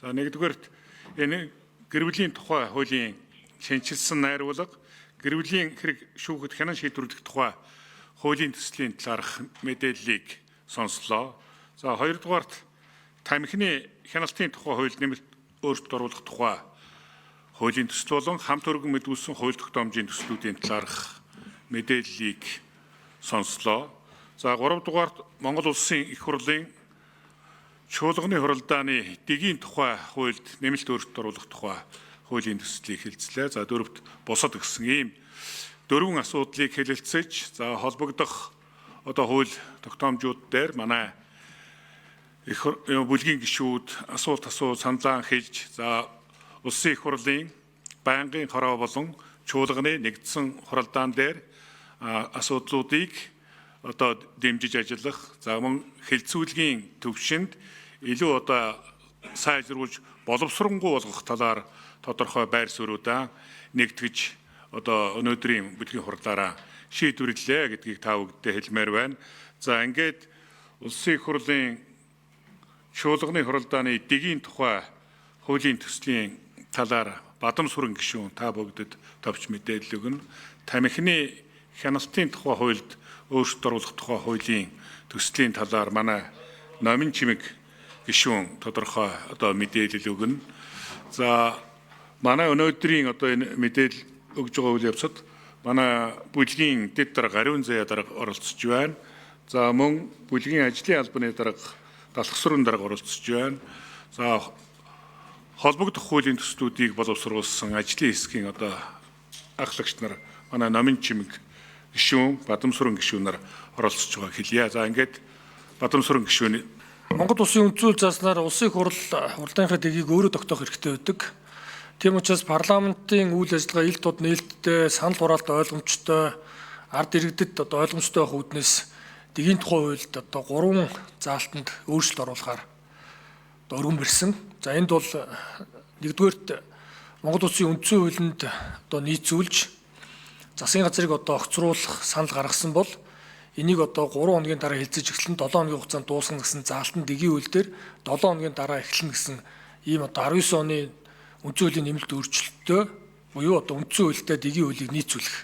За нэгдүгээрт энэ гэр бүлийн тухай хуулийн шинжилсэн найруулга, гэр бүлийн хэрэг шүүхэд хянан шийдвэрлэх тухай хуулийн төслийн талаарх мэдээллийг сонслоо. За хоёрдугаарт тамхины хяналтын тухай хууль нэмэлт өөрчлөлт оруулах тухай хуулийн төсөл болон хамт өргөн мэдүүлсэн хууль тогтоомжийн төслүүдийн талаарх мэдээллийг сонслоо. За 3 дугаарт Монгол Улсын их хурлын чуулганы хуралдааны дэгийн тухай хуульд нэмэлт өөрчлөлт оруулах тухай хуулийн төслийг хэлцлээ. За 4-т бусад гэсэн ийм 4 асуудлыг хэлэлцэж, за холбогдох хууль тогтоомжууд дээр манай их бүлгийн гишүүд асуулт саналаа хэлж, за Улсын их хурлын байнгын хороо болон чуулганы нэгдсэн хуралдаан дээр асуудлуудыг дэмжиж ажиллах, за мөн хэлцүүлгийн төвшөнд илүү сайжруулж боловсронгуй болгох талаар тодорхой байр суурьудаа нэгтгэж өнөөдрийн бүлгийн хурлаараа шийдвэрлэлээ гэдгийг та бүхэдтэй хэлмээр байна. За ингээд Улсын их хурлын чуулганы хуралдааны дэгийн тухай хуулийн төслийн талаар Бадам сүрэн гишүүн та бүгдэд товч мэдээлэл өгнө. Тамхины хяналтын тухай хуульд өөрчлөлт оруулах тухай хуулийн төслийн талаар манай Номин Чимэг гишүүн тодорхой мэдээлэл өгнө. За манай өнөөдрийн энэ мэдээлэл өгж байгаа үйл явцад манай бүлгийн дэд дарга Ариун Заяа дарга оролцож байна. За мөн бүлгийн ажлын албаны дарга Далхсүрэн дарга оролцож байна. За холбогдох хуулийн төслүүдийг боловсруулсан ажлын хэсгийн ахлагч нар манай Номин Чимэг гишүүн, Бадам сүрэн гишүүн нар оролцож байгааг хэлье. За ингээд Бадам сүрэн гишүүн. Монгол Улсын үндсэн зааснаар улсын хурлынхаа дэгийг өөрөө тогтоох хэрэгтэй байдаг. Тийм учраас парламентын үйл ажиллагаа ил тод нээлттэй, санал хураалт ойлгомжтой, ард иргэдэд ойлгомжтой байх үүднээс дэгийн тухай хуульд 3 заалтанд өөрчлөлт оруулахаар өргөн барьсан. За энд бол нэгдүгээрт Монгол Улсын үндсэн хуулинд нийцүүлж засгийн газрыг огцруулах санал гаргасан бол энийг 3 хоногийн дараа хэлцэж эхлэн 7 хоногийн хугацаанд дуусгах гэсэн заалтан дэгийн үйл дээр 7 хоногийн дараа эхлэнэ гэсэн ийм 19 оны үндсэн хуулийн нэмэлт өөрчлөлттэй буюу үндсэн хуультай дэгийн хуулийг нийцүүлэх.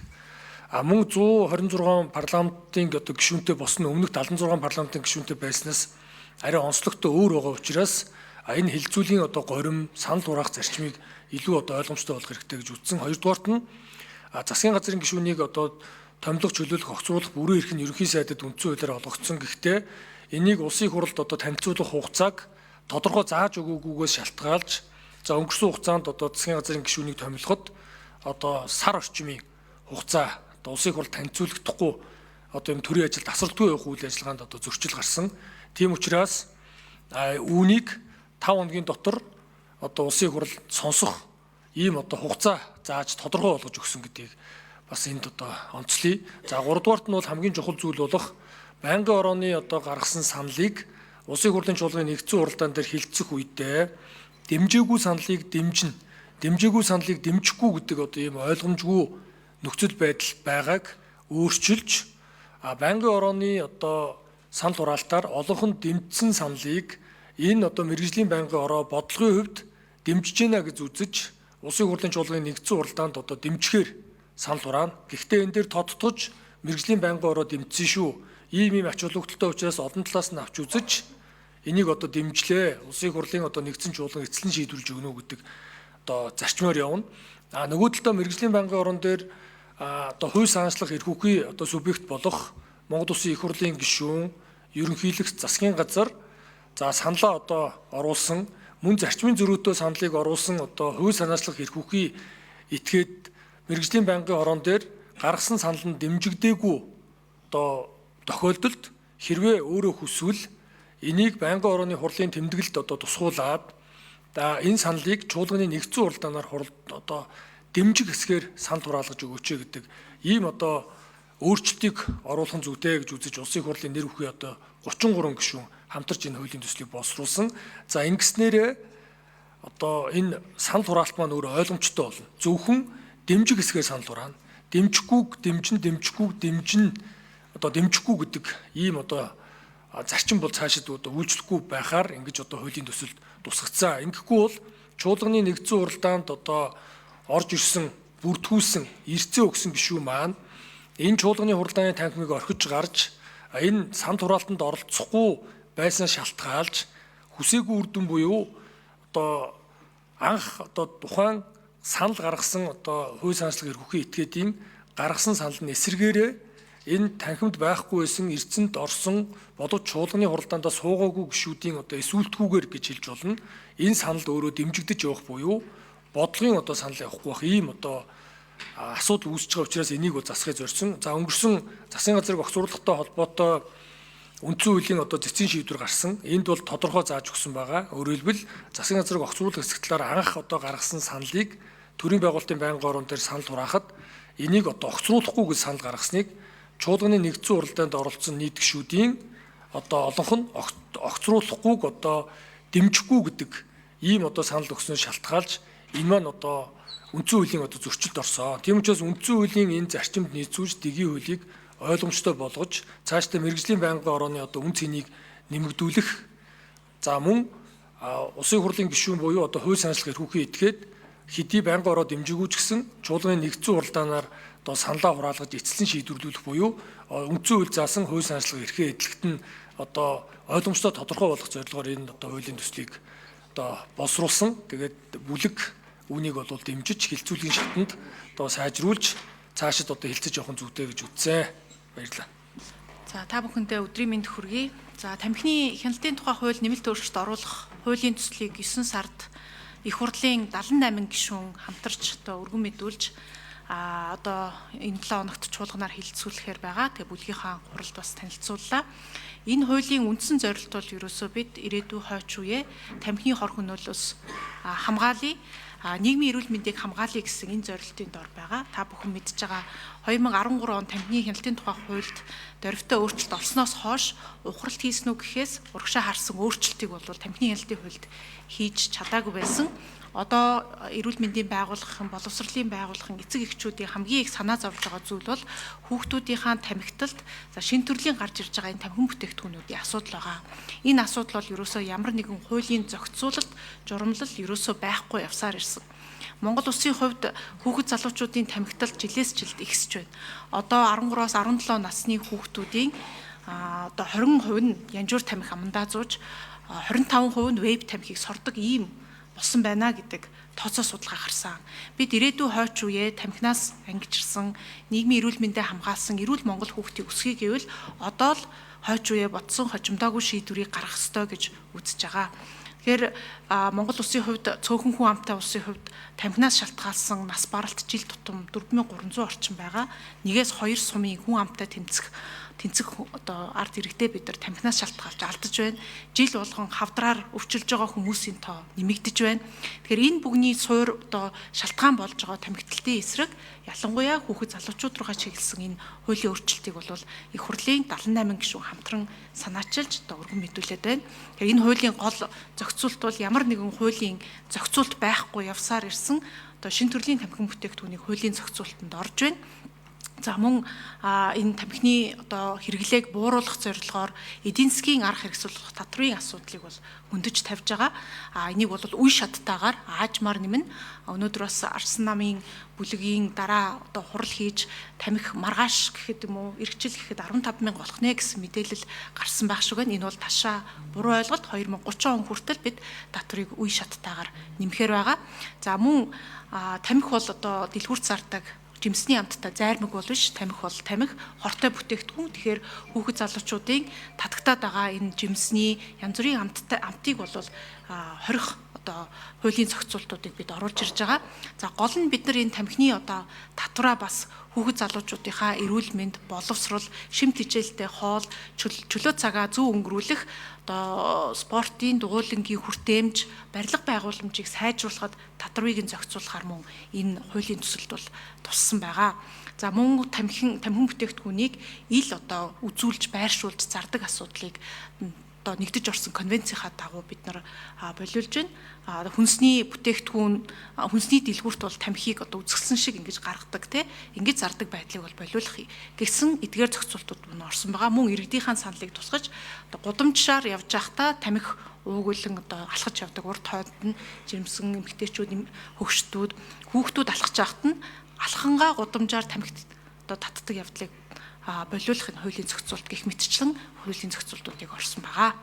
Мөн 126 парламентын гишүүнтэй босно өмнөх 76 парламентын гишүүнтэй байснаас арай онцлогтой өөр байгаа учраас энэ хилцүүлийн горим санал хураах зарчмыг илүү ойлгомжтой болгох хэрэгтэй гэж үзсэн. Хоёрдугаарт нь засгийн газрын гишүүнийг томилох, чөлөөлөх, огцруулах бүрэн эрх нь ерөнхий сайдад үндсэн хуулиар олгогдсон. Гэхдээ энийг улсын хурлд танилцуулах хугацааг тодорхой зааж өгөөгүйгээс шалтгаалж, за өнгөрсөн хугацаанд засгийн газрын гишүүнийг томилоход сар орчмын хугацаа улсын хурл танилцуулахдаггүй юм төрийн ажил тасралтгүй явах үйл ажиллагаанд зөрчил гарсан. Тийм учраас үүнийг 5 хоногийн дотор улсын хурл сонсох ийм хугацаа зааж тодорхой болгож өгсөн гэдгийг бас энд онцлие. За 3 дугаарт нь бол хамгийн чухал зүйл болох байнгын орооны гаргасан саналыг улсын хурлын чуулганы нэгдсэн хуралдаан дээр хилцэх үедээ дэмжээгүй саналыг дэмжинэ, дэмжээгүй саналыг дэмжихгүй гэдэг ийм ойлгомжгүй нөхцөл байдал байгааг өөрчилж байнгын орооны санал хураалтаар олонхонд дэмжсэн саналыг энэ мэргэжлийн байнгын ороо бодлогын хувьд дэмжиж гинэ гэж үзэж улсын хурлын чуулганы нэгдсэн хуралдаанд дэмжихээр санал хураана. Гэхдээ энэ дээр тодтогч мэргэжлийн байнгын ороо дэмжсэн шүү. Ийм ач холбогдолтой учраас олон талаас нь авч үзэж энийг дэмжлээ. Улсын хурлын нэгдсэн чуулган эцлэн шийдвэрлэж өгнө гэдэг зарчмаар явна. Нөгөө талдаа мэргэжлийн байнгын орон дээр хувь санаачлах эрх үхий субъект болох Монгол Улсын их хурлын гишүүн, ерөнхийлөгч, засгийн газар саналаа оруулсан, мөн зарчмын зөрүүтэй саналыг оруулсан хувь санаачлах эрх үхий этгээд мэргэжлийн байнгын орон дээр гаргасан санал нь дэмжигдээгүй тохиолдолд хэрвээ өөрөө хүсвэл энийг байнгын орооны хурлын тэмдэглэлд тусгуулад энэ саналыг чуулганы нэгдсэн хуралдаанаар дэмжих хэсгээр санал хураалгаж өгөөч гэдэг ийм өөрчлөлтийг оруулах зүйтэй гэж үзэж улсын хурлын нэр бүхий 33 гишүүн хамтарч энэ хуулийн төслийг боловсруулсан. За ингэснээр энэ санал хураалт маань өөр ойлгомжтой болно. Зөвхөн дэмжих хэсгээр санал хураана. Дэмжихгүй дэмжин, дэмжихгүй дэмжин дэмжихгүй гэдэг ийм зарчим бол цаашид одоо үйлчлэхгүй байхаар ингэж одоо хуулийн төсөлд тусгацсан. Ингэхгүй бол чуулганы нэгдсэн уралдаанд одоо орж ирсэн, бүртгүүлсэн, эрцээ өгсөн гишүү маань энэ чуулганы хуралдааны танхимыг орхиж гарч энэ санд хураалтанд оролцохгүй байсан шалтгаалж хүсээгүй үр дүн буюу одоо анх одоо тухайн санал гаргасан одоо хууль санаачлаг эрхүүхийн этгээдийн гаргасан санал нь эсэргээрээ энэ танхимд байхгүй байсан эрдэнэт орсон боловч чуулганы хуралдаандаа суугаагүй гишүүдийн одоо эсвүүлтгүйгээр гэж хэлж болно. Энэ санал өөрөө дэмжигдэж явах буюу бодлогын одоо санал явахгүй бах ийм одоо асуудал үүсэж байгаа учраас энийг засахыг зорьсон. За өнгөрсөн засгийн газрыг огцруулахтай холбоотой үндсэн хуулийн одоо зэцгийн шийдвэр гарсан. Энд бол тодорхой зааж өгсөн байгаа. Өөрөөр хэлбэл засгийн газрыг огцруулах хэсэг талаар анх одоо гаргасан саналыг төрийн байгуулалтын байнгын орон дээр санал хураахад энийг одоо огцруулахгүй гэж санал гаргасныг чуулганы нэгдсэн уралдаанд оролцсон нийт гишүүдийн одоо олонх нь огцруулахгүйг одоо дэмжихгүй гэдэг ийм одоо санал өгсөн шалтгаалж энэ маань одоо үндсэн хуулийн одоо зөрчилд орсон. Тийм учраас үндсэн хуулийн энэ зарчимд нийцүүлж дэгийн хуулийг ойлгомжтой болгож цаашдаа мэргэжлийн байнгын орооны одоо үн цэнийг нэмэгдүүлэх за мөн улсын хурлын гишүүн буюу одоо хууль санаачлах эрхүүхийн этгээд хэдий байнгын ороо дэмжиггүй ч гэсэн чуулганы нэгдсэн уралдаанаар одоо саналаа хураалгаж эцэслэн шийдвэрлүүлэх буюу үндсэн хууль заасан хууль санаачлах эрхээ эдлэгт нь одоо ойлгомжтой тодорхой болгох зорилгоор энэ одоо хуулийн төслийг одоо боловсруулсан. Тэгээд бүлэг үүнийг бол дэмжиж хилцүүлгийн шатанд одоо сайжруулж цаашид одоо хилцэж явах зүйтэй гэж үзсэн. Баярлалаа. За та бүхэндээ өдрийн мэнд хүргэе. За тамхины хяналтын тухай хууль нэмэлт өөрчлөлт оруулах хуулийн төслийг 9 сард их хурлын 78 гишүүн хамтарч одоо өргөн мэдүүлж одоо энэ 7 хоногт чуулганаар хилцүүлэхээр байгаа. Тэгээ бүлгийнхаа хуралд бас танилцууллаа. Энэ хуулийн үндсэн зорилт бол ерөөсөө бид ирээдүйн хойч үеэ тамхины хор хөнөөлөөс хамгаалъя. Нийгмийн эрүүл мэндийг хамгаалъя гэсэн энэ зорилтын дор байгаа. Та бүхэн мэдж байгаа 2013 он тамхины хяналтын тухай хуульд дөрвтэй өөрчлөлт олсноос хойш ухралт хийсэн үү гэхээс урагшаа харсан өөрчлөлтийг бол тамхины хяналтын хуульд хийж чадаагүй байсан. Одоо эрүүл мэндийн байгууллагын, боловсролын байгууллагын эцэг эхчүүдийн хамгийн их санаа зовж байгаа зүйл бол хүүхдүүдийнхаа тамхиталд шинэ төрлийн гарч ирж байгаа энэ тамхин бүтээгдэхүүнүүдийн асуудал байгаа. Энэ асуудал бол ерөөсөө ямар нэгэн хуулийн зохицуулалт, журамлал ерөөсөө байхгүй явсаар ирсэн. Монгол улсын хувьд хүүхэд залуучуудын тамхитал жилээс жилд ихсэж байна. Одоо 13-аас 17 насны хүүхдүүдийн одоо 20% нь янжуур тамхи амандаа зууж 25% нь вейп тамхиг сордог ийм болсон байна гэдэг тооцоо судалгаа гарсан. Бид ирээдүйн хойч үеэ тамхинаас ангижирсан, нийгмийн эрүүл мэндэд хамгаалсан эрүүл Монгол хүүхдийг өсгөе гэвэл одоо л хойч үеэ бодсон хожимдоогүй шийдвэрийг гаргах ёстой гэж үзэж байгаа. Тэгэхээр Монгол улсын хувьд цөөхөн хүн амтай улсын хувьд тамхинаас шалтгаалсан нас баралт жил тутам 4300 орчим байгаа. Нэгээс 2 сумын хүн амтай тэнцэх одоо ард иргэдээ бид нар тамхинаас шалтгаалж алдаж байна. Жил болгон хавдраар өвчилж байгаа хүмүүсийн тоо нэмэгдэж байна. Тэгэхээр энэ бүгний суур одоо шалтгаан болж байгаа тамхиталтын эсрэг ялангуяа хүүхэд залуучууд руугаа чиглэсэн энэ хуулийн өөрчлөлтийг бол их хурлын 78 гишүүн хамтран санаачилж одоо өргөн мэдүүлээд байна. Тэгэхээр энэ хуулийн гол зохицуулт бол ямар нэгэн хуулийн зохицуулт байхгүй явсаар ирсэн одоо шинэ төрлийн тамхин бүтээгдэхүүнийг хуулийн зохицуултанд орж байна. За мөн энэ тамхины одоо хэрэглээг бууруулах зорилгоор эдийн засгийн арга хэрэгсүүлэх татврын асуудлыг бол хөндөж тавьж байгаа. Энийг бол үе шаттайгаар аажмаар нэмнэ. Өнөөдөр бас Арсан намын бүлгийн дараа одоо хурал хийж тамхи маргааш гэхэд юм уу эргчил гэхэд 15,000 болох нэ гэсэн мэдээлэл гарсан байх шиг байна. Энэ бол ташаа буруу ойлголт. 2030 он хүртэл бид татврыг үе шаттайгаар нэмэхээр байгаа. За мөн тамхи бол одоо дэлгүүрт зардаг жимсний амттай зайрмаг бол биш, тамхи бол тамхи, хортой бүтээгдэхүүн. Тэгэхээр хүүхэд залуучуудын татагтаад байгаа энэ жимсний янз бүрийн амтыг бол хорих одоо хуулийн зохицуултуудыг бид оруулж ирж байгаа. За гол нь бид нар энэ тамхины одоо татвараа бас хүүхэд залуучуудынхаа эрүүл мэнд, боловсрол, шимт хичээлтэй хоол, чөлөө цагаа зөв өнгөрүүлэх одоо спортын дугуйлангийн хүртээмж, барилга байгууламжийг сайжруулахад татварыг нь зохицуулахар мөн энэ хуулийн төсөлд бол туссан байгаа. За мөн тамхин бүтээгдэхүүнийг ил одоо үзүүлж, байршуулж зардаг асуудлыг одоо нэгдэж орсон конвенцийнхаа дагуу бид нар болиулж байна. Хүнсний бүтээгдэхүүн, хүнсний дэлгүүрт бол тамхиг одоо үзэсгэлэн шиг ингэж гаргадаг тий, ингэж зардаг байдлыг бол болиулах гэсэн эдгээр зохицуултууд мөн орсон байгаа. Мөн иргэдийнхаа саналыг тусгаж одоо гудамжаар явж байхдаа тамхи уугуулan одоо алхаж явдаг урд хойд нь жирэмсэн эмэгтэйчүүд, хөгшдүүд, хүүхдүүд алхаж байхад нь алхангаа гудамжаар тамхи одоо татдаг явдлыг болиулах нь хуулийн зохицуулт гэх мэтчлэн хуулийн зохицуултуудыг орсон байгаа.